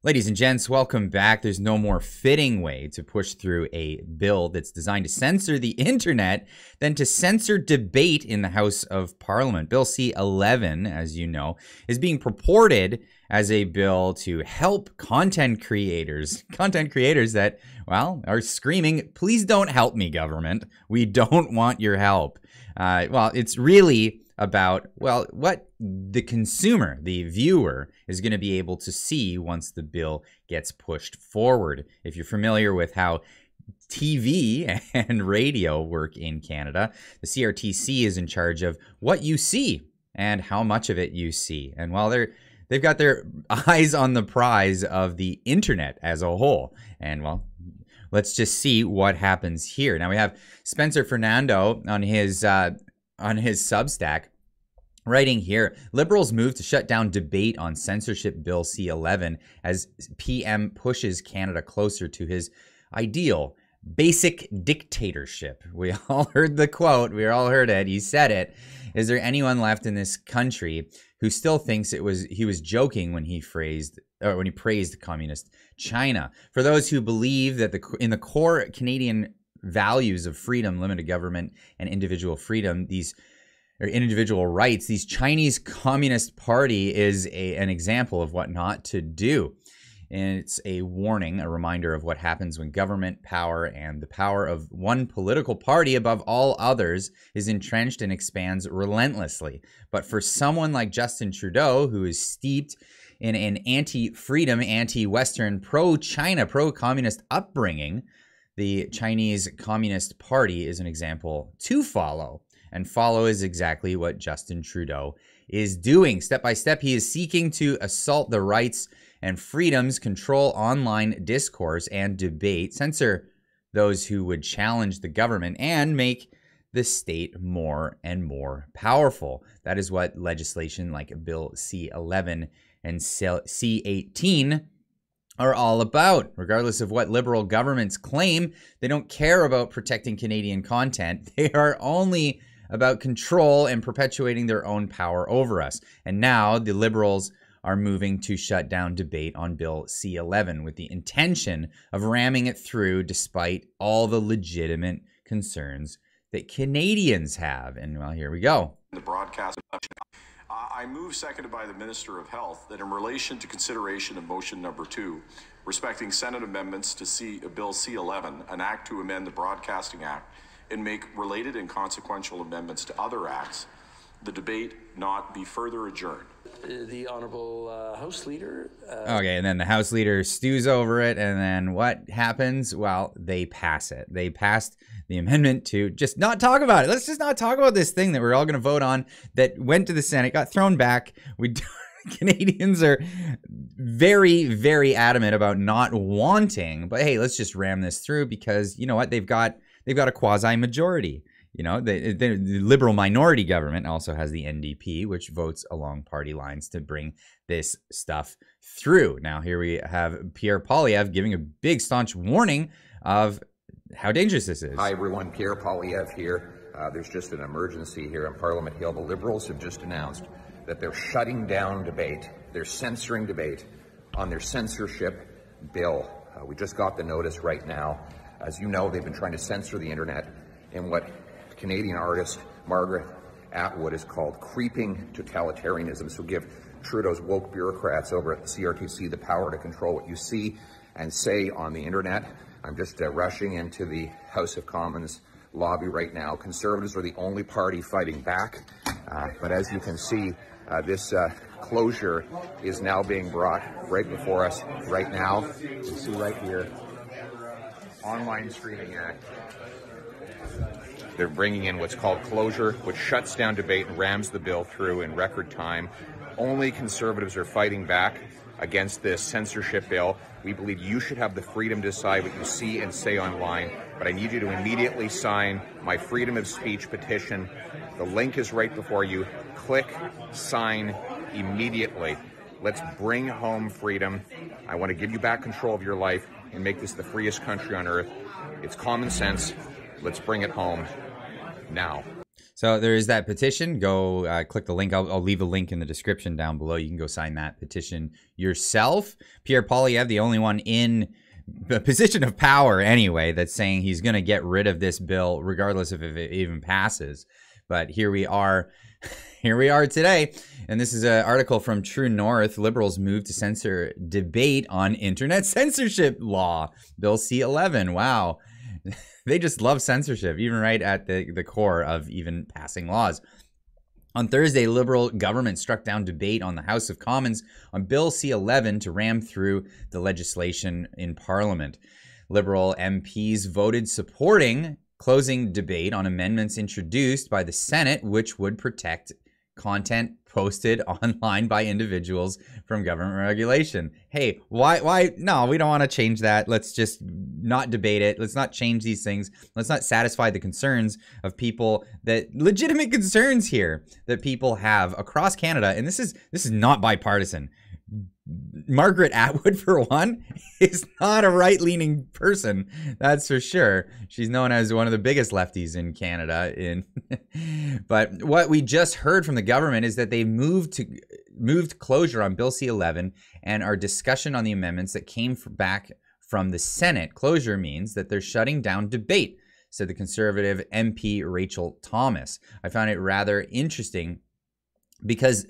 Ladies and gents, welcome back. There's no more fitting way to push through a bill that's designed to censor the internet than to censor debate in the House of Parliament. Bill C-11, as you know, is being purported as a bill to help content creators that, well, are screaming, please don't help me, government. We don't want your help. Well, it's really about, well, what the consumer, the viewer, is going to be able to see once the bill gets pushed forward. If you're familiar with how TV and radio work in Canada, the CRTC is in charge of what you see and how much of it you see. And while they've got their eyes on the prize of the internet as a whole. And well, let's just see what happens here. Now we have Spenser Fernando on his Substack writing here, Liberals move to shut down debate on Censorship Bill C-11 as PM pushes Canada closer to his ideal, basic dictatorship. We all heard the quote. We all heard it. He said it. Is there anyone left in this country who still thinks he was joking when he praised communist China? For those who believe that in the core Canadian values of freedom, limited government, and individual freedom, individual rights, these Chinese Communist Party is an example of what not to do. And it's a warning, a reminder of what happens when government power and the power of one political party above all others is entrenched and expands relentlessly. But for someone like Justin Trudeau, who is steeped in an anti-freedom, anti-Western, pro-China, pro-communist upbringing, the Chinese Communist Party is an example to follow. And follow is exactly what Justin Trudeau is doing. Step by step, he is seeking to assault the rights and freedoms, control online discourse and debate, censor those who would challenge the government, and make the state more and more powerful. That is what legislation like Bill C-11 and C-18 are all about. Regardless of what liberal governments claim, they don't care about protecting Canadian content. They are only about control and perpetuating their own power over us. And now the Liberals are moving to shut down debate on Bill C-11 with the intention of ramming it through despite all the legitimate concerns that Canadians have. And well, here we go. The broadcast. I move, seconded by the Minister of Health, that in relation to consideration of motion number 2, respecting Senate amendments to Bill C-11, an act to amend the Broadcasting Act, and make related and consequential amendments to other acts, the debate not be further adjourned. The Honourable House Leader. Okay, and then the House Leader stews over it, and then what happens? Well, they pass it. They passed the amendment to just not talk about it. Let's just not talk about this thing that we're all going to vote on that went to the Senate, got thrown back. Canadians are very, very adamant about not wanting, but hey, let's just ram this through because you know what? They've got a quasi-majority. You know, the Liberal minority government also has the NDP, which votes along party lines to bring this stuff through. Now, here we have Pierre Poilievre giving a big staunch warning of how dangerous this is. Hi, everyone. Pierre Poilievre here. There's just an emergency here in Parliament Hill. The Liberals have just announced that they're shutting down debate. They're censoring debate on their censorship bill. We just got the notice right now. As you know, they've been trying to censor the internet in what Canadian artist Margaret Atwood is called creeping totalitarianism. So give Trudeau's woke bureaucrats over at the CRTC the power to control what you see and say on the internet. I'm just rushing into the House of Commons lobby right now. Conservatives are the only party fighting back. But as you can see, this closure is now being brought right before us right now. You can see right here, Online Streaming Act. They're bringing in what's called closure, which shuts down debate and rams the bill through in record time. Only Conservatives are fighting back against this censorship bill. We believe you should have the freedom to decide what you see and say online, but I need you to immediately sign my freedom of speech petition. The link is right before you. Click, sign immediately. Let's bring home freedom. I want to give you back control of your life and make this the freest country on earth. It's common sense. Let's bring it home now. So there is that petition. Go click the link. I'll leave a link in the description down below. You can go sign that petition yourself. Pierre Poilievre, the only one in the position of power anyway, that's saying he's going to get rid of this bill regardless of if it even passes. But here we are. Here we are today. And this is an article from True North. Liberals move to censor debate on internet censorship law. Bill C-11. Wow. They just love censorship, even right at the core of even passing laws. On Thursday, Liberal government struck down debate on the House of Commons on Bill C-11 to ram through the legislation in Parliament. Liberal MPs voted supporting closing debate on amendments introduced by the Senate, which would protect content posted online by individuals from government regulation. Hey, why? No, we don't want to change that. Let's just not debate it. Let's not change these things. Let's not satisfy the concerns of people, that legitimate concerns here that people have across Canada. And this is not bipartisan. Margaret Atwood, for one, is not a right-leaning person, that's for sure. She's known as one of the biggest lefties in Canada. But what we just heard from the government is that they moved closure on Bill C-11, and our discussion on the amendments that came back from the Senate. Closure means that they're shutting down debate, said the Conservative MP Rachael Thomas. I found it rather interesting because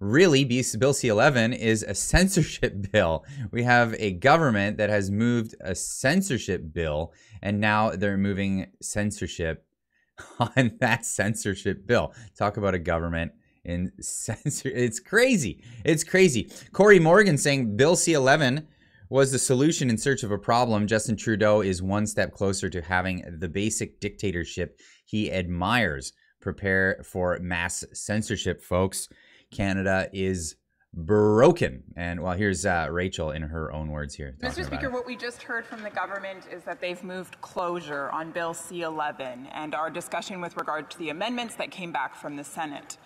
really, Bill C-11 is a censorship bill. We have a government that has moved a censorship bill, and now they're moving censorship on that censorship bill. Talk about a government in censor. It's crazy. It's crazy. Corey Morgan saying Bill C-11 was the solution in search of a problem. Justin Trudeau is one step closer to having the basic dictatorship he admires. Prepare for mass censorship, folks. Canada is broken. And well, here's Rachel in her own words here. Mr. Speaker, what we just heard from the government is that they've moved closure on Bill C-11 and our discussion with regard to the amendments that came back from the Senate.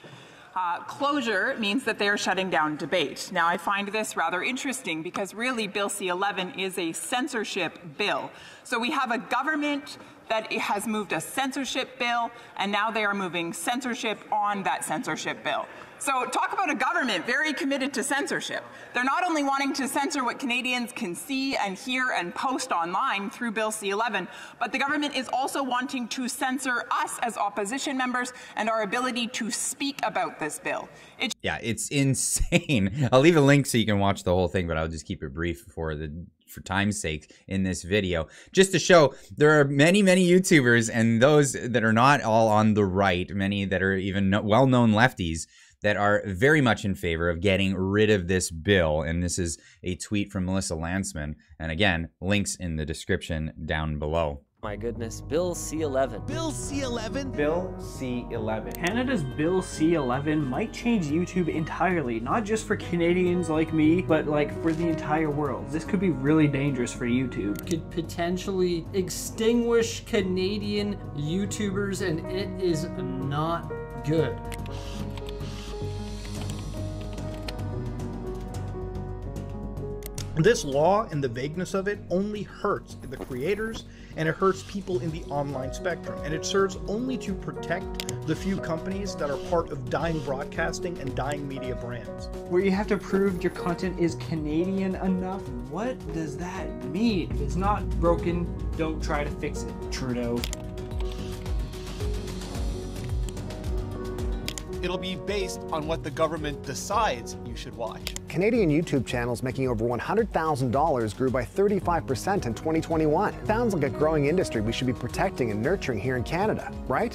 Closure means that they are shutting down debate. Now, I find this rather interesting because really Bill C-11 is a censorship bill. So we have a government that has moved a censorship bill, and now they are moving censorship on that censorship bill. So talk about a government very committed to censorship. They're not only wanting to censor what Canadians can see and hear and post online through Bill C-11, but the government is also wanting to censor us as opposition members and our ability to speak about this bill. Yeah, it's insane. I'll leave a link so you can watch the whole thing, but I'll just keep it brief for time's sake in this video, just to show there are many YouTubers, and those that are not all on the right, many that are even well-known lefties, that are very much in favor of getting rid of this bill. And this is a tweet from Melissa Lansman. And again, links in the description down below. My goodness, Bill C-11. Bill C-11? Bill C-11. Canada's Bill C-11 might change YouTube entirely, not just for Canadians like me, but like for the entire world. This could be really dangerous for YouTube. Could potentially extinguish Canadian YouTubers, and it is not good. This law and the vagueness of it only hurts the creators, and it hurts people in the online spectrum, and it serves only to protect the few companies that are part of dying broadcasting and dying media brands. Where you have to prove your content is Canadian enough? What does that mean? If it's not broken, don't try to fix it, Trudeau. It'll be based on what the government decides you should watch. Canadian YouTube channels making over $100,000 grew by 35% in 2021. Sounds like a growing industry we should be protecting and nurturing here in Canada, right?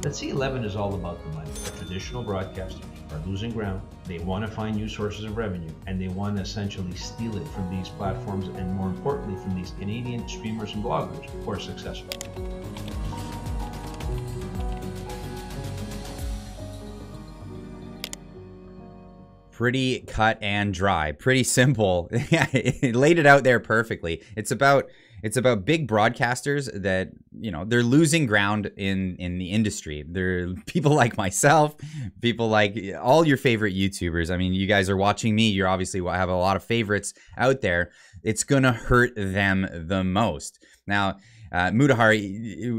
The C-11 is all about the money. The traditional broadcasters are losing ground. They want to find new sources of revenue, and they want to essentially steal it from these platforms, and more importantly, from these Canadian streamers and bloggers who are successful. Pretty cut and dry, pretty simple. It laid it out there perfectly. It's about big broadcasters that, you know, they're losing ground in the industry. They're people like myself, people like all your favorite YouTubers. I mean, you guys are watching me. You're obviously have a lot of favorites out there. It's gonna hurt them the most. Now, Mudahar,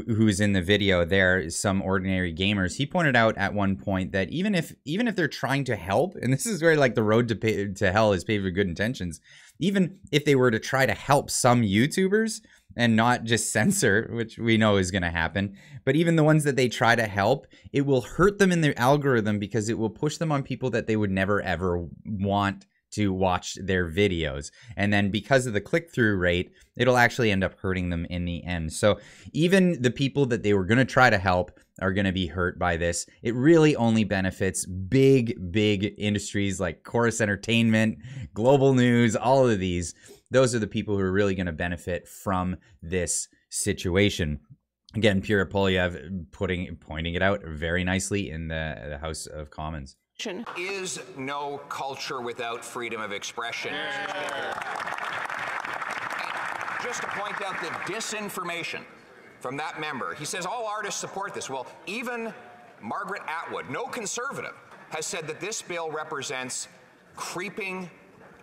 who's in the video there, Some Ordinary Gamers, he pointed out at one point that even if they're trying to help, and this is where like the road to hell is paved with good intentions, even if they were to try to help some YouTubers and not just censor, which we know is going to happen, but even the ones that they try to help, it will hurt them in their algorithm because it will push them on people that they would never ever want to watch their videos. And then because of the click-through rate, it'll actually end up hurting them in the end. So even the people that they were going to try to help are going to be hurt by this. It really only benefits big industries like Chorus Entertainment, Global News, all of these. Those are the people who are really going to benefit from this situation. Again, Pierre Poilievre pointing it out very nicely in the House of Commons. Is no culture without freedom of expression. Just to point out the disinformation from that member. He says all artists support this. Well, even Margaret Atwood, no conservative, has said that this bill represents creeping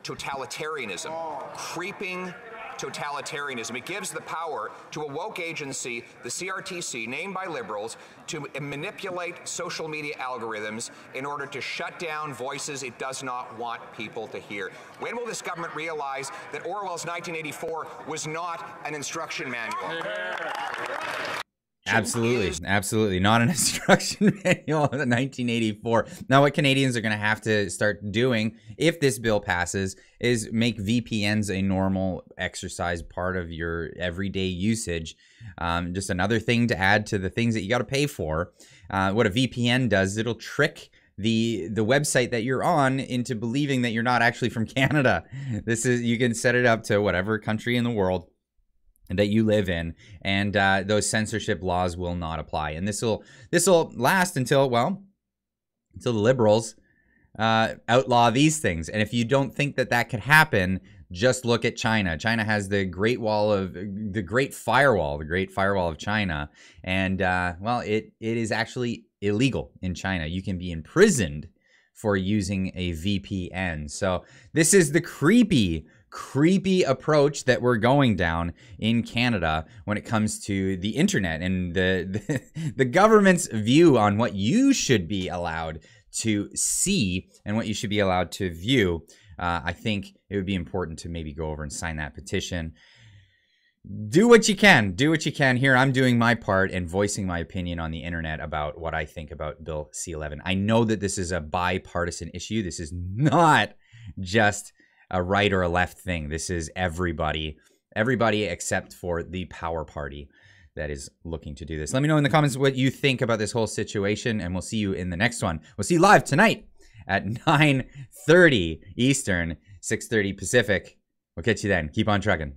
totalitarianism. Creeping totalitarianism. It gives the power to a woke agency, the CRTC, named by Liberals, to manipulate social media algorithms in order to shut down voices it does not want people to hear. When will this government realize that Orwell's 1984 was not an instruction manual? Absolutely not an instruction manual of 1984. Now, what Canadians are going to have to start doing if this bill passes is make VPNs a normal exercise part of your everyday usage. Just another thing to add to the things that you got to pay for. What a VPN does, it'll trick the website that you're on into believing that you're not actually from Canada. You can set it up to whatever country in the world that you live in, and those censorship laws will not apply. And this will last until the Liberals outlaw these things. And if you don't think that could happen, just look at China. China has the Great Firewall of China, and it is actually illegal in China. You can be imprisoned for using a VPN. So this is the creepy approach that we're going down in Canada when it comes to the internet and the government's view on what you should be allowed to see and what you should be allowed to view. I think it would be important to maybe go over and sign that petition. Do what you can. Do what you can here. I'm doing my part and voicing my opinion on the internet about what I think about Bill C-11. I know that this is a bipartisan issue. This is not just a right or a left thing. This is everybody except for the power party that is looking to do this. Let me know in the comments what you think about this whole situation, and we'll see you in the next one. We'll see you live tonight at 9:30 Eastern, 6:30 Pacific. We'll catch you then. Keep on trucking.